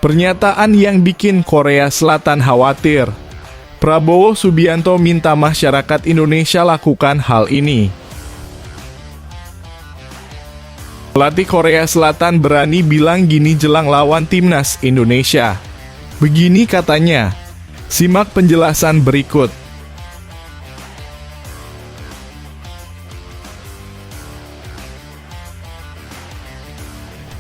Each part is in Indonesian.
Pernyataan yang bikin Korea Selatan khawatir. Prabowo Subianto minta masyarakat Indonesia lakukan hal ini. Pelatih Korea Selatan berani bilang gini jelang lawan timnas Indonesia. Begini katanya, simak penjelasan berikut.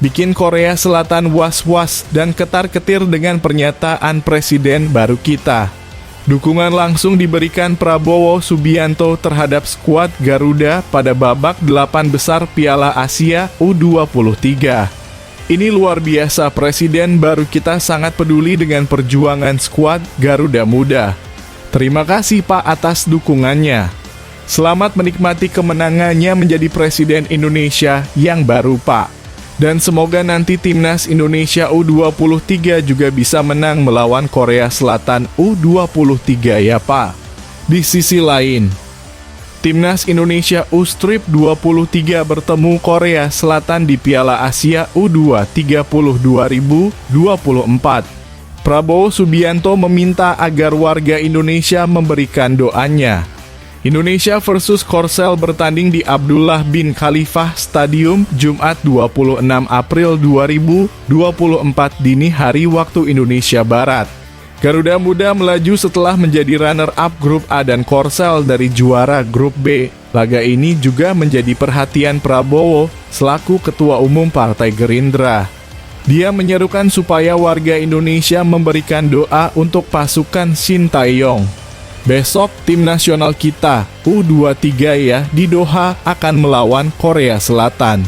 Bikin Korea Selatan was-was dan ketar-ketir dengan pernyataan Presiden baru kita. Dukungan langsung diberikan Prabowo Subianto terhadap skuad Garuda pada babak 8 besar Piala Asia U23. Ini luar biasa, Presiden baru kita sangat peduli dengan perjuangan skuad Garuda Muda. Terima kasih Pak atas dukungannya. Selamat menikmati kemenangannya menjadi Presiden Indonesia yang baru Pak. Dan semoga nanti timnas Indonesia U23 juga bisa menang melawan Korea Selatan U23 ya Pak. Di sisi lain, timnas Indonesia U-Strip 23 bertemu Korea Selatan di Piala Asia U23 2024. Prabowo Subianto meminta agar warga Indonesia memberikan doanya. Indonesia versus Korsel bertanding di Abdullah bin Khalifah Stadium Jumat 26 April 2024 dini hari waktu Indonesia Barat. Garuda Muda melaju setelah menjadi runner-up grup A dan Korsel dari juara grup B. Laga ini juga menjadi perhatian Prabowo selaku Ketua Umum Partai Gerindra. Dia menyerukan supaya warga Indonesia memberikan doa untuk pasukan Sintayong. Besok tim nasional kita, U23 ya, di Doha akan melawan Korea Selatan.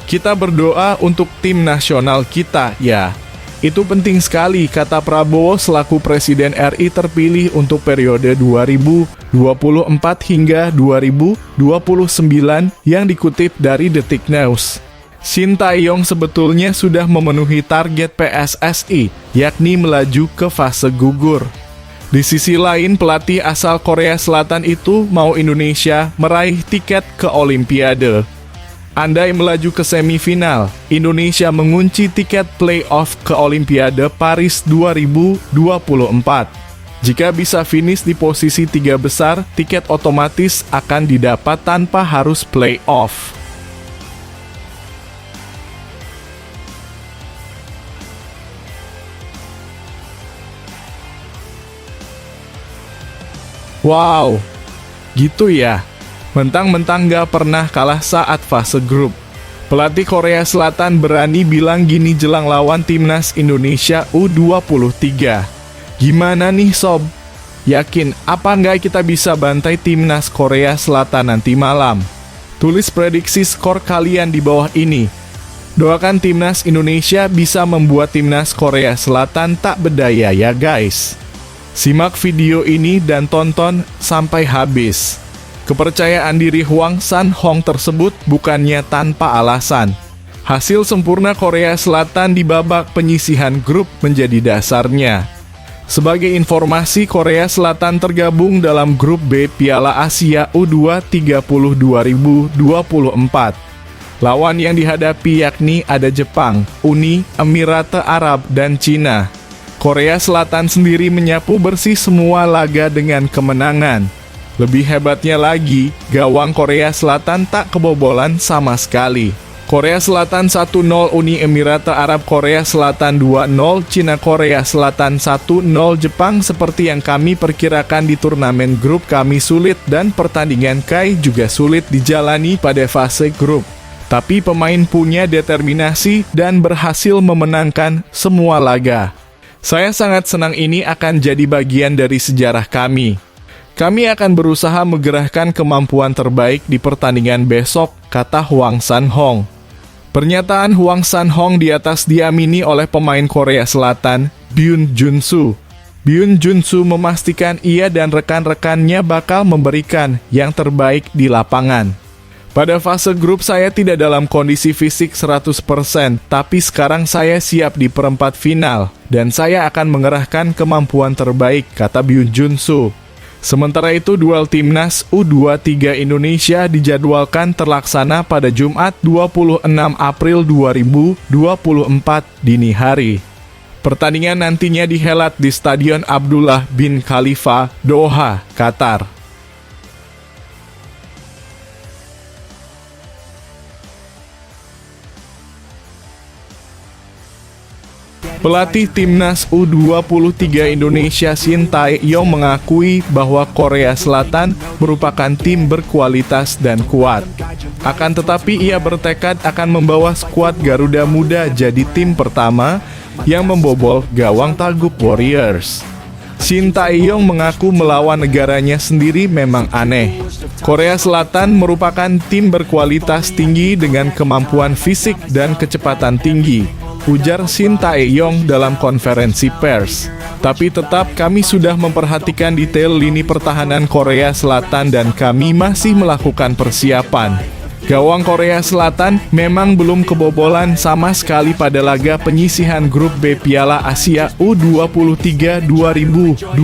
Kita berdoa untuk tim nasional kita ya. Itu penting sekali, kata Prabowo selaku Presiden RI terpilih untuk periode 2024 hingga 2029 yang dikutip dari Detik News. Sintayong sebetulnya sudah memenuhi target PSSI, yakni melaju ke fase gugur. Di sisi lain, pelatih asal Korea Selatan itu mau Indonesia meraih tiket ke Olimpiade. Andai melaju ke semifinal, Indonesia mengunci tiket playoff ke Olimpiade Paris 2024. Jika bisa finish di posisi 3 besar, tiket otomatis akan didapat tanpa harus playoff. Wow, gitu ya. Mentang-mentang gak pernah kalah saat fase grup. Pelatih Korea Selatan berani bilang gini jelang lawan timnas Indonesia U23. Gimana nih Sob? Yakin apa nggak kita bisa bantai timnas Korea Selatan nanti malam? Tulis prediksi skor kalian di bawah ini. Doakan timnas Indonesia bisa membuat timnas Korea Selatan tak berdaya ya guys. Simak video ini dan tonton sampai habis. Kepercayaan diri Hwang San-hong tersebut bukannya tanpa alasan. Hasil sempurna Korea Selatan di babak penyisihan grup menjadi dasarnya. Sebagai informasi, Korea Selatan tergabung dalam grup B Piala Asia U23 2024. Lawan yang dihadapi yakni ada Jepang, Uni Emirat Arab, dan Cina. Korea Selatan sendiri menyapu bersih semua laga dengan kemenangan. Lebih hebatnya lagi, gawang Korea Selatan tak kebobolan sama sekali. Korea Selatan 1-0 Uni Emirat Arab, Korea Selatan 2-0 Cina, Korea Selatan 1-0 Jepang. Seperti yang kami perkirakan di turnamen grup kami sulit dan pertandingan Kai juga sulit dijalani pada fase grup. Tapi pemain punya determinasi dan berhasil memenangkan semua laga. Saya sangat senang ini akan jadi bagian dari sejarah kami. Kami akan berusaha menggerahkan kemampuan terbaik di pertandingan besok, kata Hwang San-hong. Pernyataan Hwang San-hong di atas diamini oleh pemain Korea Selatan, Byun Jun-soo. Byun Jun-soo memastikan ia dan rekan-rekannya bakal memberikan yang terbaik di lapangan. Pada fase grup saya tidak dalam kondisi fisik 100%, tapi sekarang saya siap di perempat final, dan saya akan mengerahkan kemampuan terbaik, kata Byun Jun-soo. Sementara itu, duel timnas U23 Indonesia dijadwalkan terlaksana pada Jumat 26 April 2024 dini hari. Pertandingan nantinya dihelat di Stadion Abdullah bin Khalifa, Doha, Qatar. Pelatih Timnas U23 Indonesia Shin Tae-yong mengakui bahwa Korea Selatan merupakan tim berkualitas dan kuat. Akan tetapi ia bertekad akan membawa skuad Garuda Muda jadi tim pertama yang membobol gawang Tagup Warriors. Shin Tae-yong mengaku melawan negaranya sendiri memang aneh. Korea Selatan merupakan tim berkualitas tinggi dengan kemampuan fisik dan kecepatan tinggi, ujar Shin Tae-yong dalam konferensi pers. Tapi tetap kami sudah memperhatikan detail lini pertahanan Korea Selatan dan kami masih melakukan persiapan. Gawang Korea Selatan memang belum kebobolan sama sekali pada laga penyisihan grup B Piala Asia U23 2024.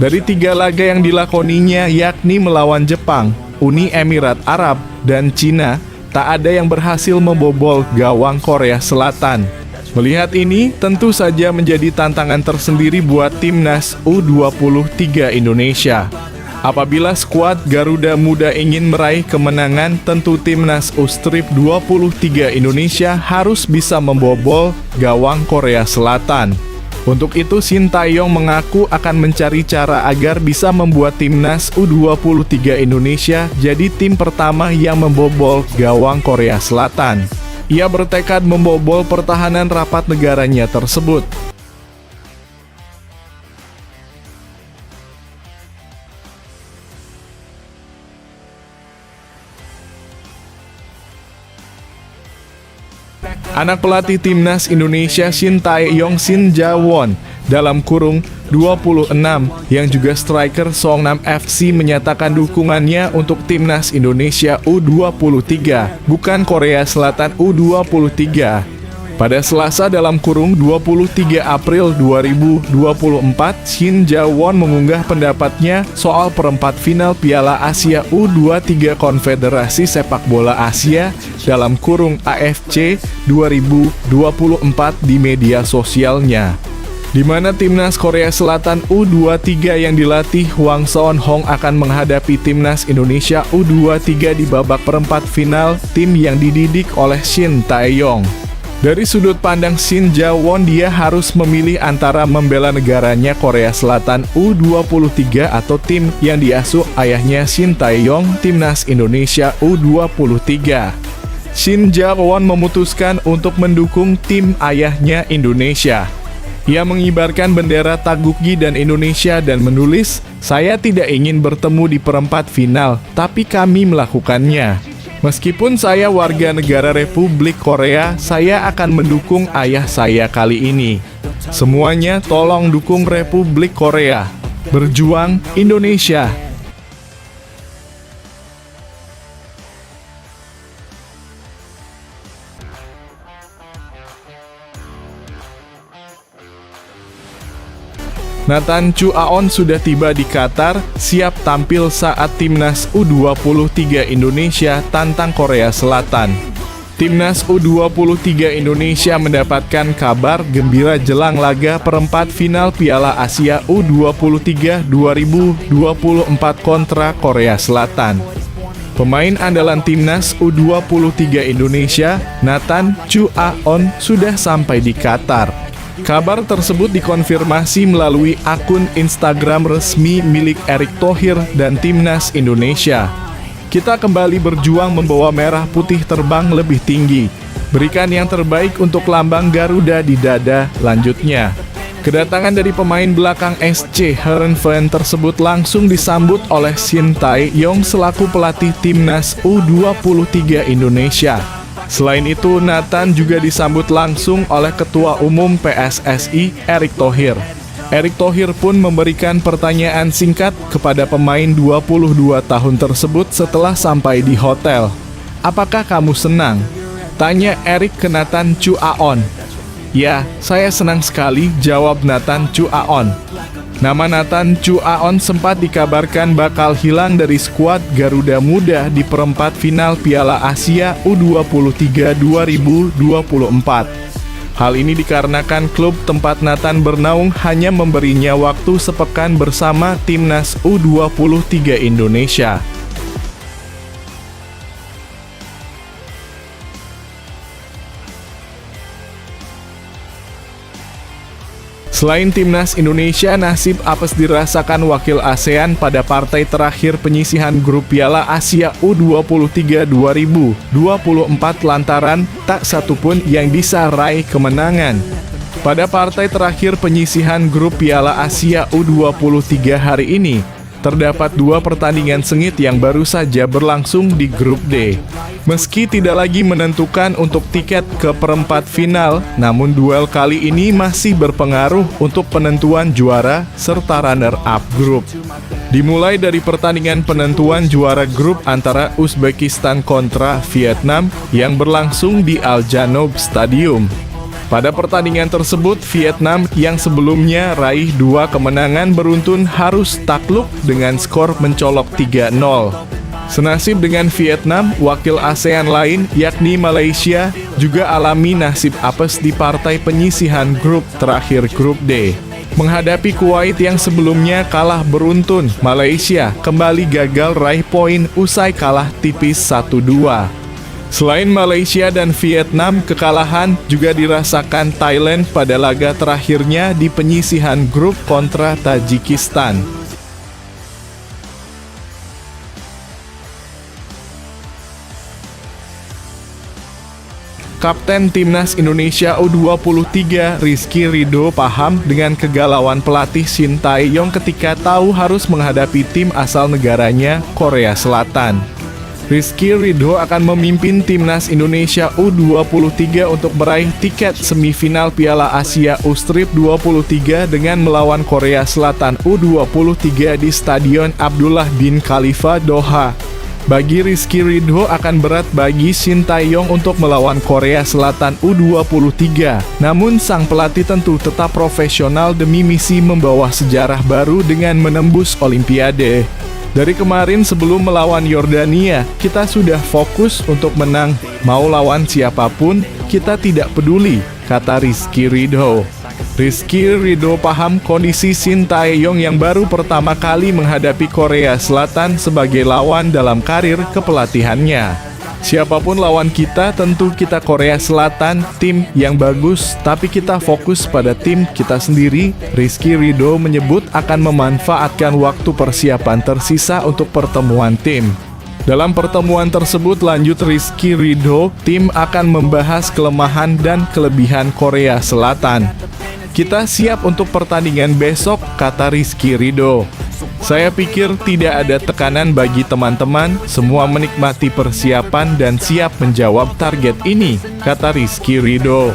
Dari 3 laga yang dilakoninya yakni melawan Jepang, Uni Emirat Arab, dan Cina, tak ada yang berhasil membobol gawang Korea Selatan. Melihat ini, tentu saja menjadi tantangan tersendiri buat Timnas U23 Indonesia. Apabila skuad Garuda Muda ingin meraih kemenangan, tentu Timnas U-Strip 23 Indonesia harus bisa membobol gawang Korea Selatan. Untuk itu, Shin Tae-yong mengaku akan mencari cara agar bisa membuat Timnas U23 Indonesia jadi tim pertama yang membobol gawang Korea Selatan. Ia bertekad membobol pertahanan rapat negaranya tersebut. Anak pelatih Timnas Indonesia Shin Tae-yong Shin Ja-won dalam kurung 26 yang juga striker Songnam FC menyatakan dukungannya untuk Timnas Indonesia U23, bukan Korea Selatan U23. Pada Selasa dalam kurung 23 April 2024, Shin Ja-won mengunggah pendapatnya soal perempat final Piala Asia U23 Konfederasi Sepak Bola Asia dalam kurung AFC 2024 di media sosialnya, di mana Timnas Korea Selatan U23 yang dilatih Hwang Seon-hong akan menghadapi Timnas Indonesia U23 di babak perempat final tim yang dididik oleh Shin Tae-yong. Dari sudut pandang Shin Ja-won, dia harus memilih antara membela negaranya Korea Selatan U23 atau tim yang diasuh ayahnya Shin Tae-yong, Timnas Indonesia U23. Shin Ja-won memutuskan untuk mendukung tim ayahnya Indonesia. Ia mengibarkan bendera Tagugi dan Indonesia dan menulis, "Saya tidak ingin bertemu di perempat final, tapi kami melakukannya. Meskipun saya warga negara Republik Korea, saya akan mendukung ayah saya kali ini. Semuanya tolong dukung Republik Korea. Berjuang Indonesia." Nathan Chu Aon sudah tiba di Qatar, siap tampil saat Timnas U23 Indonesia tantang Korea Selatan. Timnas U23 Indonesia mendapatkan kabar gembira jelang laga perempat final Piala Asia U23 2024 kontra Korea Selatan. Pemain andalan Timnas U23 Indonesia, Nathan Chu Aon, sudah sampai di Qatar. Kabar tersebut dikonfirmasi melalui akun Instagram resmi milik Erick Thohir dan Timnas Indonesia. "Kita kembali berjuang membawa merah putih terbang lebih tinggi. Berikan yang terbaik untuk lambang Garuda di dada," lanjutnya. Kedatangan dari pemain belakang SC Heerenveen tersebut langsung disambut oleh Shin Tae-yong selaku pelatih Timnas U23 Indonesia. Selain itu, Nathan juga disambut langsung oleh Ketua Umum PSSI, Erick Thohir. Erick Thohir pun memberikan pertanyaan singkat kepada pemain 22 tahun tersebut setelah sampai di hotel. "Apakah kamu senang?" tanya Erick ke Nathan Chu Aon. "Ya, saya senang sekali," jawab Nathan Chu Aon. Nama Nathan Chu Aon sempat dikabarkan bakal hilang dari skuad Garuda Muda di perempat final Piala Asia U23 2024. Hal ini dikarenakan klub tempat Nathan bernaung hanya memberinya waktu sepekan bersama timnas U23 Indonesia. Selain timnas Indonesia, nasib apes dirasakan wakil ASEAN pada partai terakhir penyisihan grup Piala Asia U23 2024 lantaran tak satupun yang bisa raih kemenangan. Pada partai terakhir penyisihan grup Piala Asia U23 hari ini, terdapat 2 pertandingan sengit yang baru saja berlangsung di grup D. Meski tidak lagi menentukan untuk tiket ke perempat final, namun duel kali ini masih berpengaruh untuk penentuan juara serta runner-up grup. Dimulai dari pertandingan penentuan juara grup antara Uzbekistan kontra Vietnam yang berlangsung di Al Janoub Stadium. Pada pertandingan tersebut, Vietnam yang sebelumnya raih 2 kemenangan beruntun harus takluk dengan skor mencolok 3-0. Senasib dengan Vietnam, wakil ASEAN lain yakni Malaysia juga alami nasib apes di partai penyisihan grup terakhir grup D. Menghadapi Kuwait yang sebelumnya kalah beruntun, Malaysia kembali gagal raih poin usai kalah tipis 1-2. Selain Malaysia dan Vietnam, kekalahan juga dirasakan Thailand pada laga terakhirnya di penyisihan grup kontra Tajikistan. Kapten Timnas Indonesia U23 Rizky Ridho paham dengan kegalauan pelatih Shin Tae-yong ketika tahu harus menghadapi tim asal negaranya, Korea Selatan. Rizky Ridho akan memimpin Timnas Indonesia U23 untuk meraih tiket semifinal Piala Asia U23 dengan melawan Korea Selatan U23 di Stadion Abdullah bin Khalifa, Doha. Bagi Rizky Ridho akan berat bagi Shin Tae-yong untuk melawan Korea Selatan U23. Namun sang pelatih tentu tetap profesional demi misi membawa sejarah baru dengan menembus Olimpiade. Dari kemarin sebelum melawan Yordania, kita sudah fokus untuk menang. Mau lawan siapapun, kita tidak peduli, kata Rizky Ridho. Rizky Ridho paham kondisi Shin Tae-yong yang baru pertama kali menghadapi Korea Selatan sebagai lawan dalam karir kepelatihannya. Siapapun lawan kita, tentu kita Korea Selatan, tim yang bagus, tapi kita fokus pada tim kita sendiri. Rizky Ridho menyebut akan memanfaatkan waktu persiapan tersisa untuk pertemuan tim. Dalam pertemuan tersebut, lanjut Rizky Ridho, tim akan membahas kelemahan dan kelebihan Korea Selatan. Kita siap untuk pertandingan besok, kata Rizky Ridho. Saya pikir tidak ada tekanan bagi teman-teman, semua menikmati persiapan dan siap menjawab target ini, kata Rizky Ridho.